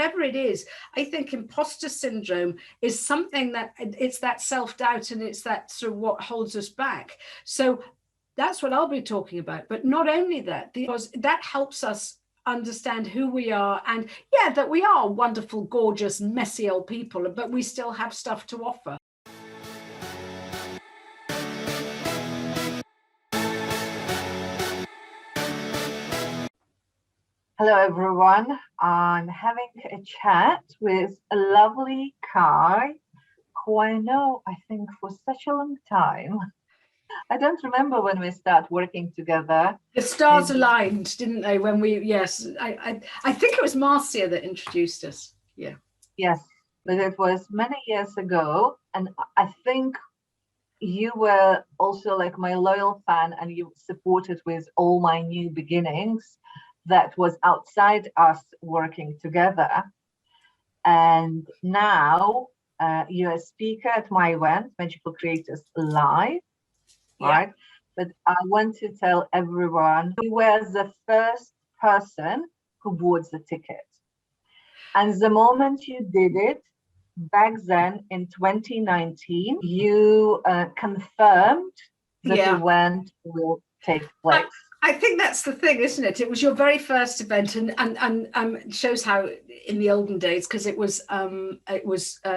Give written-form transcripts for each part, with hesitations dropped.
whatever it is, I think imposter syndrome is something that it's that self-doubt, and it's that sort of what holds us back. So that's what I'll be talking about. But not only that, because that helps us understand who we are, and that we are wonderful, gorgeous, messy old people, but we still have stuff to offer. Hello everyone, I'm having a chat with a lovely Cai, who I know, I think, for such a long time. I don't remember when we start working together. The stars aligned, didn't they? When we, yes, I think it was Marcia that introduced us. Yeah. Yes, but it was many years ago, and I think you were also like my loyal fan, and you supported with all my new beginnings that was outside us working together. And now you're a speaker at my event, Magical Creators Live, right? But I want to tell everyone, you were the first person who bought the ticket. And the moment you did it, back then in 2019, you confirmed that the event will take place. I think that's the thing, isn't it? It was your very first event, and shows how in the olden days, because it was an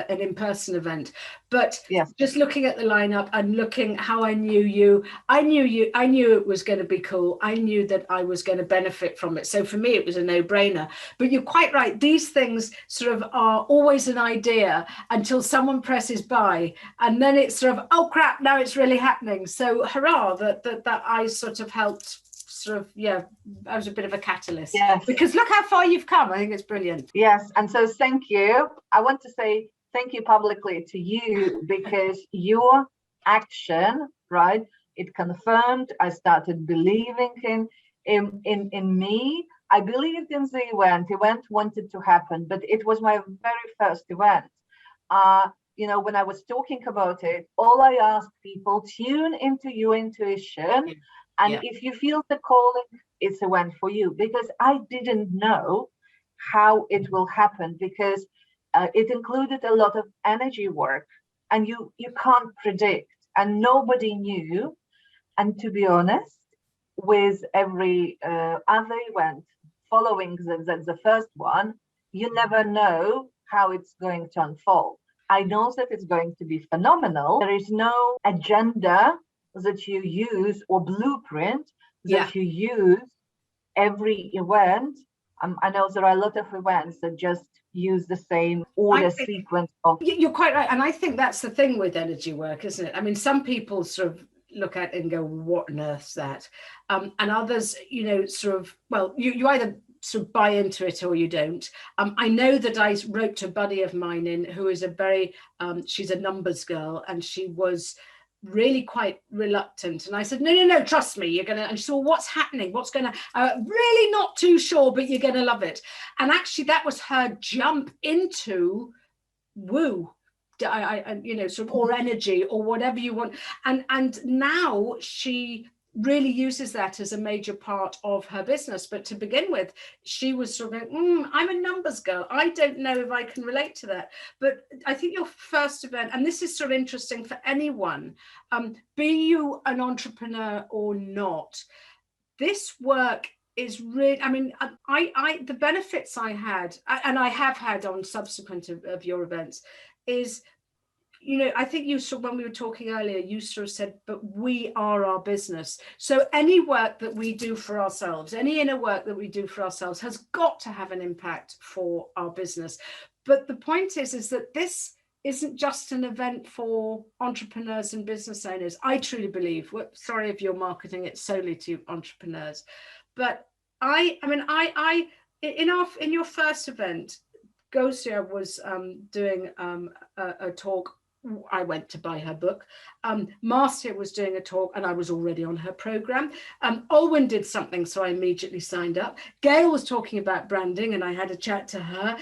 in-person event. But yes, just looking at the lineup and looking how I knew you, I knew it was going to be cool. I knew that I was going to benefit from it. So for me, it was a no-brainer. But you're quite right. These things sort of are always an idea until someone presses buy, and then it's sort of, oh crap, now it's really happening. So hurrah that I sort of helped. Sort of, I was a bit of a catalyst. Yes. Because look how far you've come. I think it's brilliant. Yes, and so thank you. I want to say thank you publicly to you, because your action, right, it confirmed. I started believing in me. I believed in the event. Event wanted to happen, but it was my very first event. When I was talking about it, all I asked people, tune into your intuition. And if you feel the calling, it's a event for you, because I didn't know how it will happen, because it included a lot of energy work, and you can't predict, and nobody knew. And to be honest, with every other event following the first one, you never know how it's going to unfold. I know that it's going to be phenomenal. There is no agenda that you use or blueprint that you use every event. I know there are a lot of events that just use the same order sequence of. You're quite right, and I think that's the thing with energy work, isn't it? I mean, some people sort of look at it and go, "What on earth's that?" And others, sort of, well, you either sort of buy into it or you don't. I know that I wrote to a buddy of mine who is a very, she's a numbers girl, and she was really quite reluctant, and I said, no, trust me, you're gonna. And she said, well, what's happening, what's gonna, really not too sure, but you're gonna love it. And actually that was her jump into woo, sort of, or energy, or whatever you want. And now she really uses that as a major part of her business. But to begin with, she was sort of going, I'm a numbers girl. I don't know if I can relate to that. But I think your first event, and this is sort of interesting for anyone, be you an entrepreneur or not, this work is really, I mean, I the benefits I had, and I have had on subsequent of your events, is, I think you saw when we were talking earlier, you sort of said, but we are our business. So any work that we do for ourselves, any inner work that we do for ourselves has got to have an impact for our business. But the point is that this isn't just an event for entrepreneurs and business owners. I truly believe, sorry if you're marketing it solely to entrepreneurs, but in your first event, Gosia was doing a talk I went to buy her book. Marcia was doing a talk and I was already on her program. Olwen did something, so I immediately signed up. Gail was talking about branding and I had a chat to her.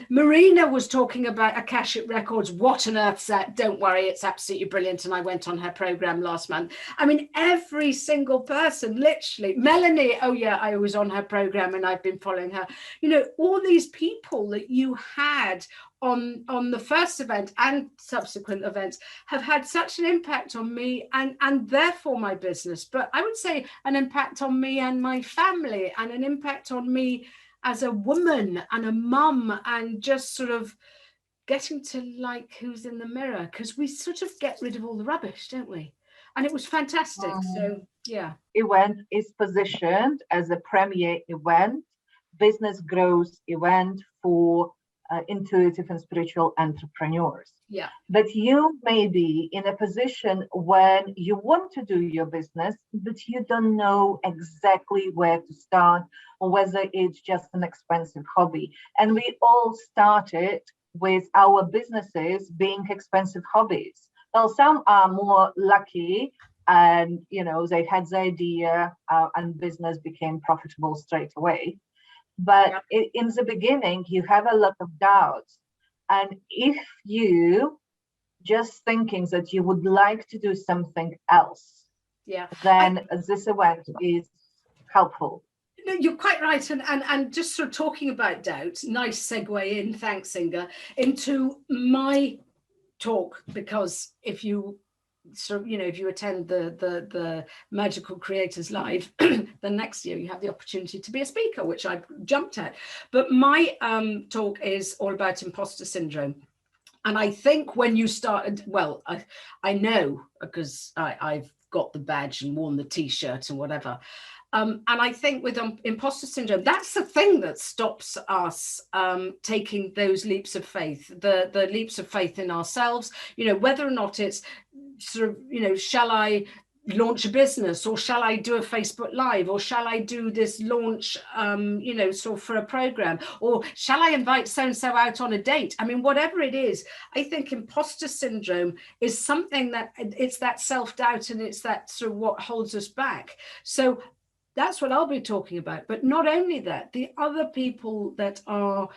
Marina was talking about Akashic Records. What on earth's that? Don't worry, it's absolutely brilliant. And I went on her program last month. I mean, every single person, literally. Melanie, oh yeah, I was on her program and I've been following her. You know, all these people that you had on the first event and subsequent events have had such an impact on me and therefore my business, but I would say an impact on me and my family, and an impact on me as a woman and a mum, and just sort of getting to like who's in the mirror, because we sort of get rid of all the rubbish, don't we? And it was fantastic. So yeah. Event is positioned as a premier event, business growth event for intuitive and spiritual entrepreneurs. Yeah. But you may be in a position when you want to do your business, but you don't know exactly where to start, or whether it's just an expensive hobby. And we all started with our businesses being expensive hobbies. Well, some are more lucky and, you know, they had the idea and business became profitable straight away. But in the beginning, you have a lot of doubts. And if you just thinking that you would like to do something else, then this event is helpful. No, you're quite right. And just sort of talking about doubt, nice segue in, thanks, Inga, into my talk, because if you if you attend the Magical Creators Live, the next year you have the opportunity to be a speaker, which I jumped at. But my talk is all about imposter syndrome. And I think when you started, well, I know because I've got the badge and worn the T-shirt and whatever. And I think with imposter syndrome, that's the thing that stops us taking those leaps of faith, the leaps of faith in ourselves, you know, whether or not it's sort of, you know, shall I launch a business, or shall I do a Facebook Live, or shall I do this launch, you know, sort of for a program, or shall I invite so-and-so out on a date? I mean, whatever it is, I think imposter syndrome is something that it's that self-doubt, and it's that sort of what holds us back. So that's what I'll be talking about. But not only that, the other people that are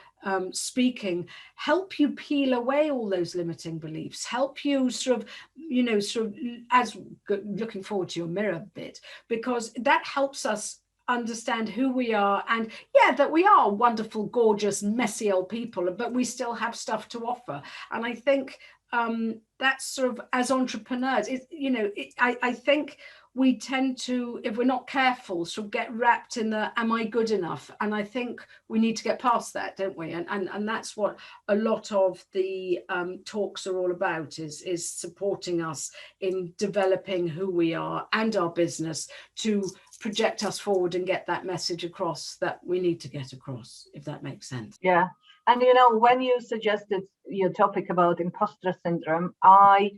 speaking help you peel away all those limiting beliefs, help you sort of, you know, sort of as looking forward to your mirror bit, because that helps us understand who we are, and that we are wonderful, gorgeous, messy old people, but we still have stuff to offer. And I think that's sort of, as entrepreneurs, I think we tend to, if we're not careful, sort of get wrapped in the, am I good enough? And I think we need to get past that, don't we? And that's what a lot of the talks are all about, is supporting us in developing who we are and our business to project us forward and get that message across that we need to get across, if that makes sense. Yeah. And, you know, when you suggested your topic about imposter syndrome, I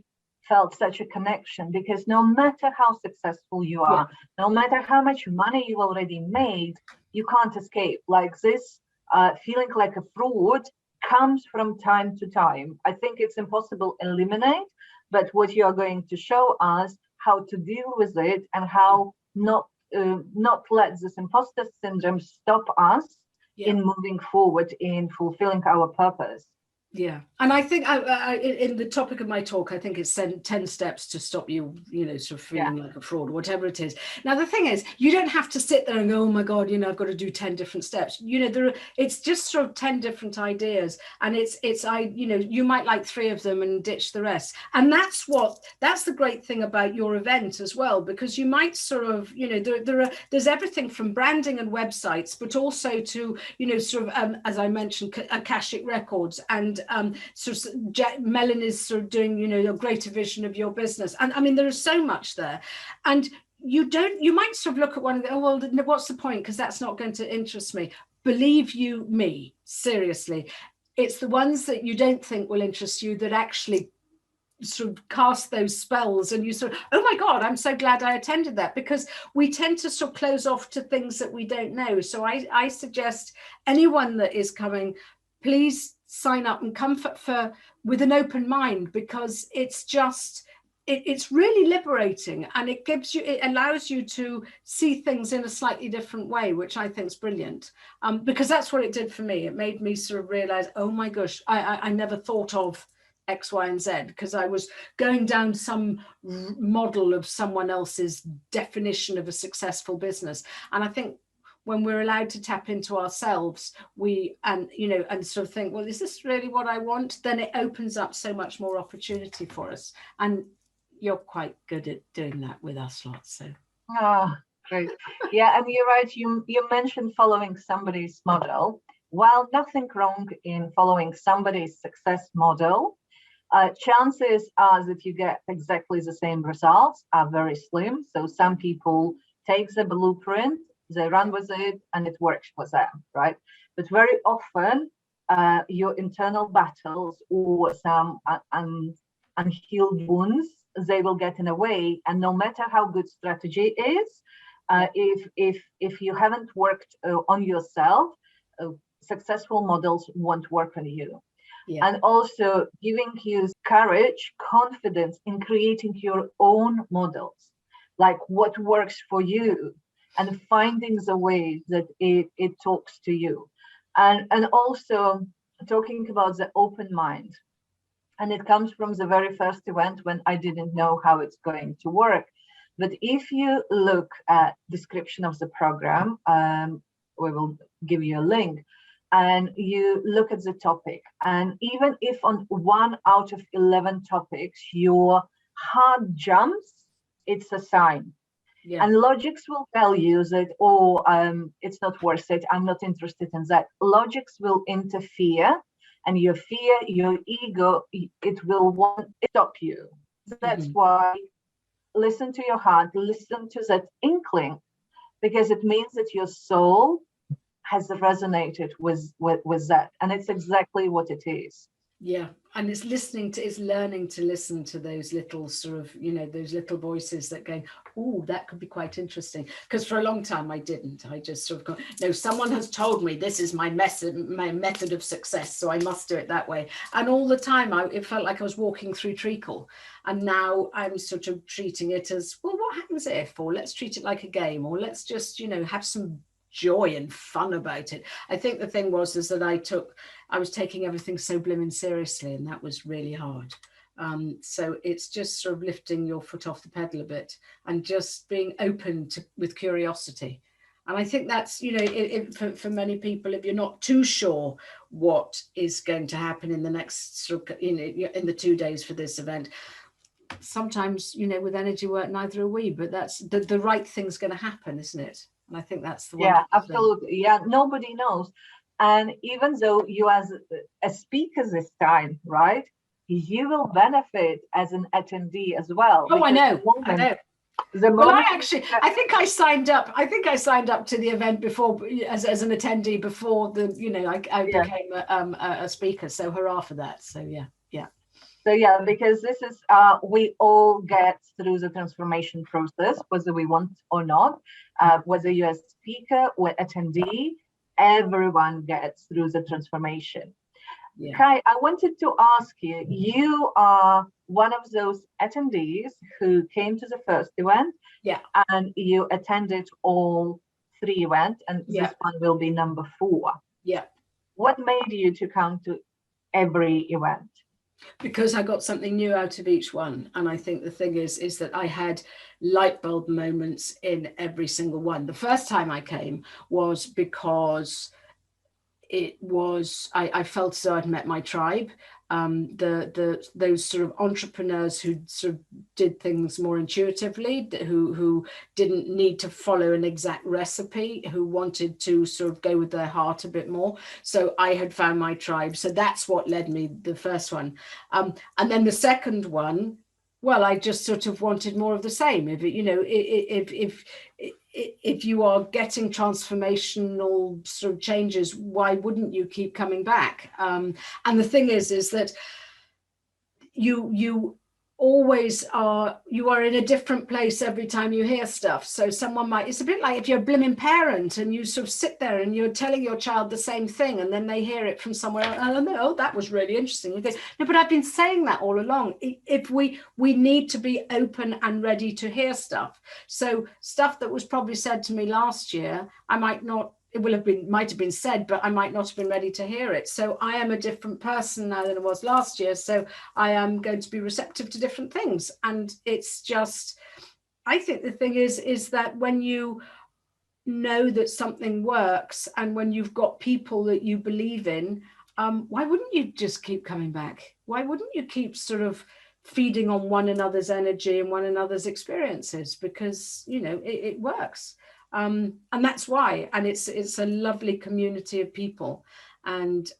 felt such a connection, because no matter how successful you are, no matter how much money you already made, you can't escape. Like this feeling like a fraud comes from time to time. I think it's impossible to eliminate, but what you are going to show us how to deal with it, and how not let this imposter syndrome stop us in moving forward, in fulfilling our purpose. Yeah, and I think I in the topic of my talk, I think it's 10 steps to stop you, you know, sort of feeling like a fraud, whatever it is. Now, the thing is, you don't have to sit there and go, oh my God, you know, I've got to do 10 different steps. You know, it's just sort of 10 different ideas, and you know, you might like 3 of them and ditch the rest. And that's the great thing about your event as well, because you might sort of, you know, there's everything from branding and websites, but also to, you know, sort of, as I mentioned, Akashic Records, and sort of Melanie's sort of doing, you know, a greater vision of your business. And I mean, there is so much there. And you might sort of look at one and go, oh, well, what's the point? Because that's not going to interest me. Believe you me, seriously, it's the ones that you don't think will interest you that actually sort of cast those spells, and you sort of, oh my God, I'm so glad I attended that, because we tend to sort of close off to things that we don't know. So I suggest anyone that is coming, please sign up and come for with an open mind, because it's just, it's really liberating, and it allows you to see things in a slightly different way, which I think is brilliant. Because that's what it did for me. It made me sort of realize, oh my gosh, I never thought of X, Y, and Z, because I was going down some model of someone else's definition of a successful business. And I think when we're allowed to tap into ourselves, and sort of think, well, is this really what I want? Then it opens up so much more opportunity for us. And you're quite good at doing that with us lots. So. Oh, great. Yeah, and you're right. You mentioned following somebody's model. While nothing wrong in following somebody's success model, chances are that you get exactly the same results are very slim. So some people take the blueprint, they run with it, and it works for them, right? But very often, your internal battles or some unhealed wounds, they will get in the way. And no matter how good strategy is, if you haven't worked on yourself, successful models won't work on you. Yeah. And also giving you courage, confidence in creating your own models, like what works for you, and finding the ways that it talks to you. And also talking about the open mind. And it comes from the very first event when I didn't know how it's going to work. But if you look at description of the program, we will give you a link, and you look at the topic. And even if on 1 out of 11 topics, your heart jumps, it's a sign. Yeah. And logics will tell you that, it's not worth it. I'm not interested in that. Logics will interfere. And your fear, your ego, it will want to stop you. That's why listen to your heart, listen to that inkling, because it means that your soul has resonated with that. And it's exactly what it is. Yeah. And it's learning to listen to those little sort of, those little voices that go, oh, that could be quite interesting. Because for a long time I didn't. I just sort of go, no, someone has told me this is my method of success, so I must do it that way. And all the time it felt like I was walking through treacle. And now I'm sort of treating it as, well, what happens if? Or let's treat it like a game, or let's just, have some joy and fun about it. I think the thing was that I was taking everything so blimmin' seriously, and that was really hard. So it's just sort of lifting your foot off the pedal a bit and just being open with curiosity. And I think that's, for many people, if you're not too sure what is going to happen in the next sort of, in the 2 days for this event, sometimes, with energy work, neither are we, but that's the right thing's going to happen, isn't it? And I think that's the one. Yeah, absolutely. Thing. Yeah, nobody knows. And even though you as a speaker this time, right, you will benefit as an attendee as well. Oh, I know. Well, I think I signed up. I think I signed up to the event before as an attendee before I became a speaker. So hurrah for that. So yeah. So yeah, because this is we all get through the transformation process, whether we want or not, whether you're a speaker or attendee, everyone gets through the transformation. Yeah. Cai, I wanted to ask you, you are one of those attendees who came to the first event, yeah, and you attended all 3 events, and this one will be number 4. Yeah. What made you to come to every event? Because I got something new out of each one. And I think the thing is that I had light bulb moments in every single one. The first time I came was because I felt as though I'd met my tribe. Those sort of entrepreneurs who sort of did things more intuitively, who didn't need to follow an exact recipe, who wanted to sort of go with their heart a bit more. So I had found my tribe. So that's what led me the first one. And then the second one, well, I just sort of wanted more of the same. If you are getting transformational sort of changes, why wouldn't you keep coming back? And the thing is that you always are, you are in a different place every time you hear stuff. So someone might, it's a bit like if you're a blimmin' parent and you sort of sit there and you're telling your child the same thing and then they hear it from somewhere else, oh, that was really interesting. You go, no, but I've been saying that all along. If we need to be open and ready to hear stuff. So stuff that was probably said to me last year, I might not, it might have been said, but I might not have been ready to hear it. So I am a different person now than I was last year. So I am going to be receptive to different things. And it's just, I think the thing is that when you know that something works and when you've got people that you believe in, why wouldn't you just keep coming back? Why wouldn't you keep sort of feeding on one another's energy and one another's experiences? Because, you know, it works. And that's why, and it's a lovely community of people. And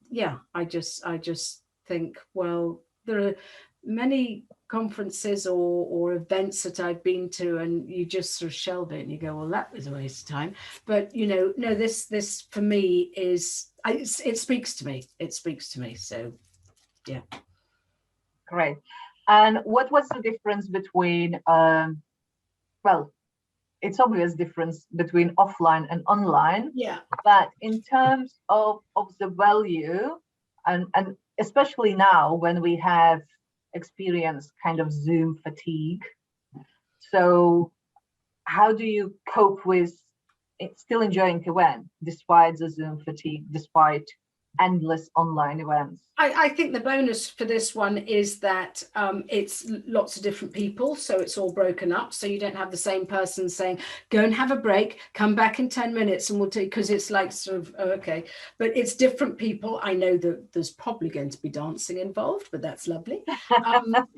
yeah, I just think, well, there are many conferences or events that I've been to, and you just sort of shelve it and you go, well, that was a waste of time. But you know, no, this for me is, it speaks to me. It speaks to me. So yeah. Great. And what was the difference between well, it's obvious difference between offline and online. Yeah. But in terms of the value, and especially now when we have experienced kind of Zoom fatigue, so how do you cope with still enjoying event despite the Zoom fatigue, despite endless online events? I think the bonus for this one is that it's lots of different people, so it's all broken up, so you don't have the same person saying, go and have a break, come back in 10 minutes and we'll take, because it's like sort of, oh, okay, but it's different people. I know that there's probably going to be dancing involved, but that's lovely.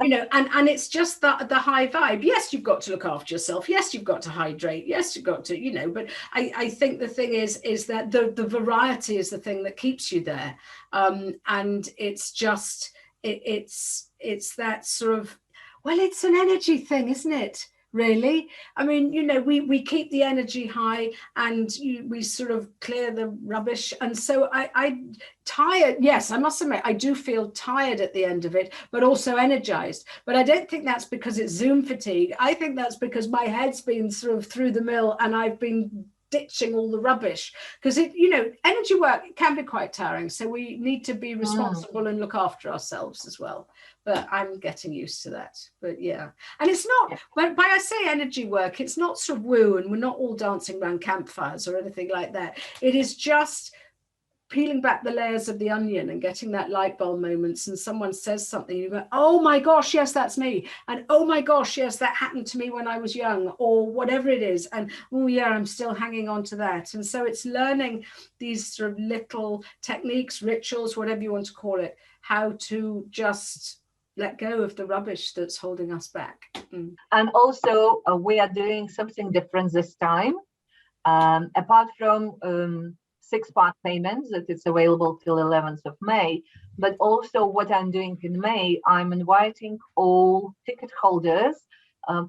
You know, and it's just the high vibe. Yes, you've got to look after yourself. Yes, you've got to hydrate. Yes, you've got to, you know, but I think the thing is that the variety is the thing that keeps you there. And it's just, it's that sort of, well, it's an energy thing, isn't it? Really? I mean, you know, we keep the energy high and we sort of clear the rubbish. And so I tired. Yes, I must admit, I do feel tired at the end of it, but also energized. But I don't think that's because it's Zoom fatigue. I think that's because my head's been sort of through the mill and I've been ditching all the rubbish, because it, you know, energy work can be quite tiring, so we need to be responsible and look after ourselves as well. But I'm getting used to that. But yeah, and it's not, but by I say energy work, it's not sort of woo and we're not all dancing around campfires or anything like that. It is just peeling back the layers of the onion and getting that light bulb moments, and someone says something, you go, oh my gosh, yes, that's me. And oh my gosh, yes, that happened to me when I was young, or whatever it is. And oh yeah, I'm still hanging on to that. And so it's learning these sort of little techniques, rituals, whatever you want to call it, how to just let go of the rubbish that's holding us back. And also we are doing something different this time. Apart from 6-part payments that it's available till 11th of May, but also what I'm doing in May, I'm inviting all ticket holders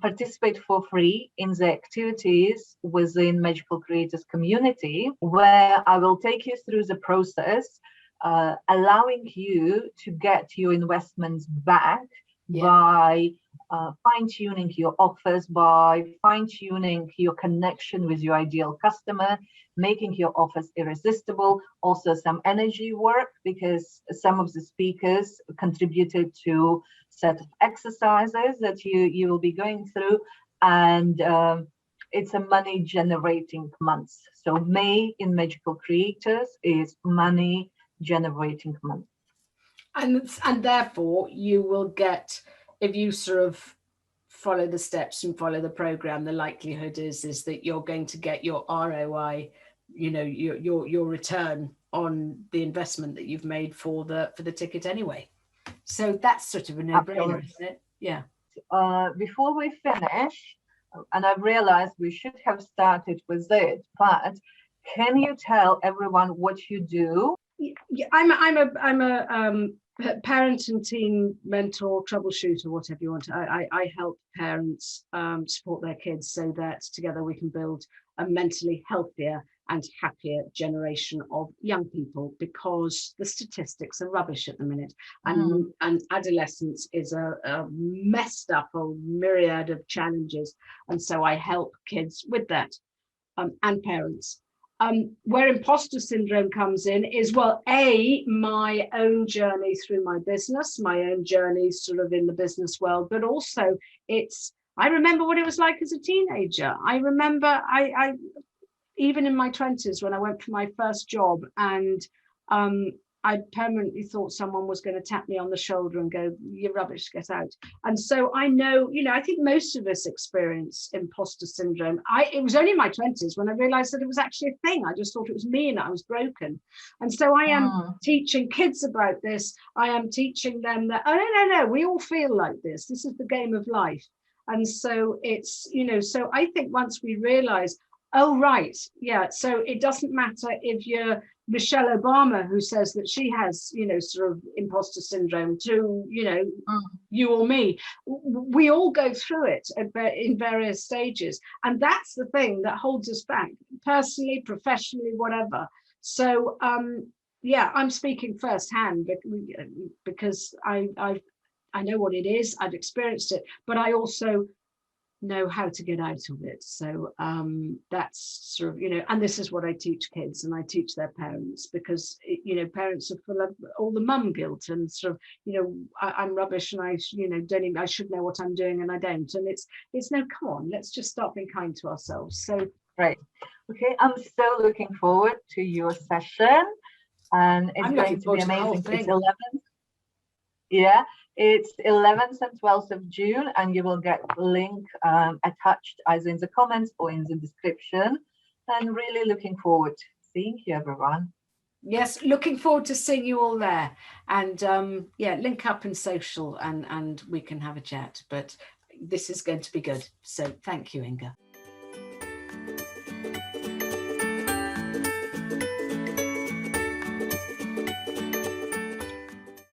participate for free in the activities within Magical Creators community, where I will take you through the process, allowing you to get your investments back by fine-tuning your offers, by fine-tuning your connection with your ideal customer, making your offers irresistible. Also some energy work, because some of the speakers contributed to set of exercises that you will be going through, and it's a money generating month. So May in Magical Creators is money generating month. And therefore you will get, if you sort of follow the steps and follow the program, the likelihood is that you're going to get your ROI, you know, your return on the investment that you've made for the ticket anyway. So that's sort of a no-brainer, isn't it? Yeah. Before we finish, and I've realized we should have started with it, but can you tell everyone what you do? Yeah, I'm a parent and teen mentor, troubleshooter, whatever you want. I help parents support their kids so that together we can build a mentally healthier and happier generation of young people, because the statistics are rubbish at the minute, and adolescence is a messed up a myriad of challenges, and so I help kids with that, and parents. Where imposter syndrome comes in is, well, my own journey through my business, my own journey sort of in the business world, but also I remember what it was like as a teenager. I remember I even in my 20s, when I went for my first job, and I permanently thought someone was going to tap me on the shoulder and go, "You're rubbish, get out." And so I know, I think most of us experience imposter syndrome. It was only in my 20s when I realized that it was actually a thing. I just thought it was me and I was broken. And so I am teaching kids about this. I am teaching them that, oh, no, we all feel like this. This is the game of life. And so it's, so I think once we realize, oh, right, yeah, so it doesn't matter if you're Michelle Obama, who says that she has, sort of imposter syndrome, to, you or me. We all go through it in various stages. And that's the thing that holds us back, personally, professionally, whatever. So, yeah, I'm speaking firsthand because I know what it is. I've experienced it, but I also know how to get out of it. So that's sort of, and this is what I teach kids, and I teach their parents, because parents are full of all the mum guilt and sort of, I'm rubbish and I should know what I'm doing and I don't. And it's no, come on, let's just start being kind to ourselves. So great. Okay, I'm so looking forward to your session, and it's going to be amazing. It's 11th. Yeah, it's 11th and 12th of June, and you will get the link attached either in the comments or in the description. And really looking forward to seeing you, everyone. Yes, looking forward to seeing you all there. And yeah, link up in social and we can have a chat. But this is going to be good. So thank you, Inga.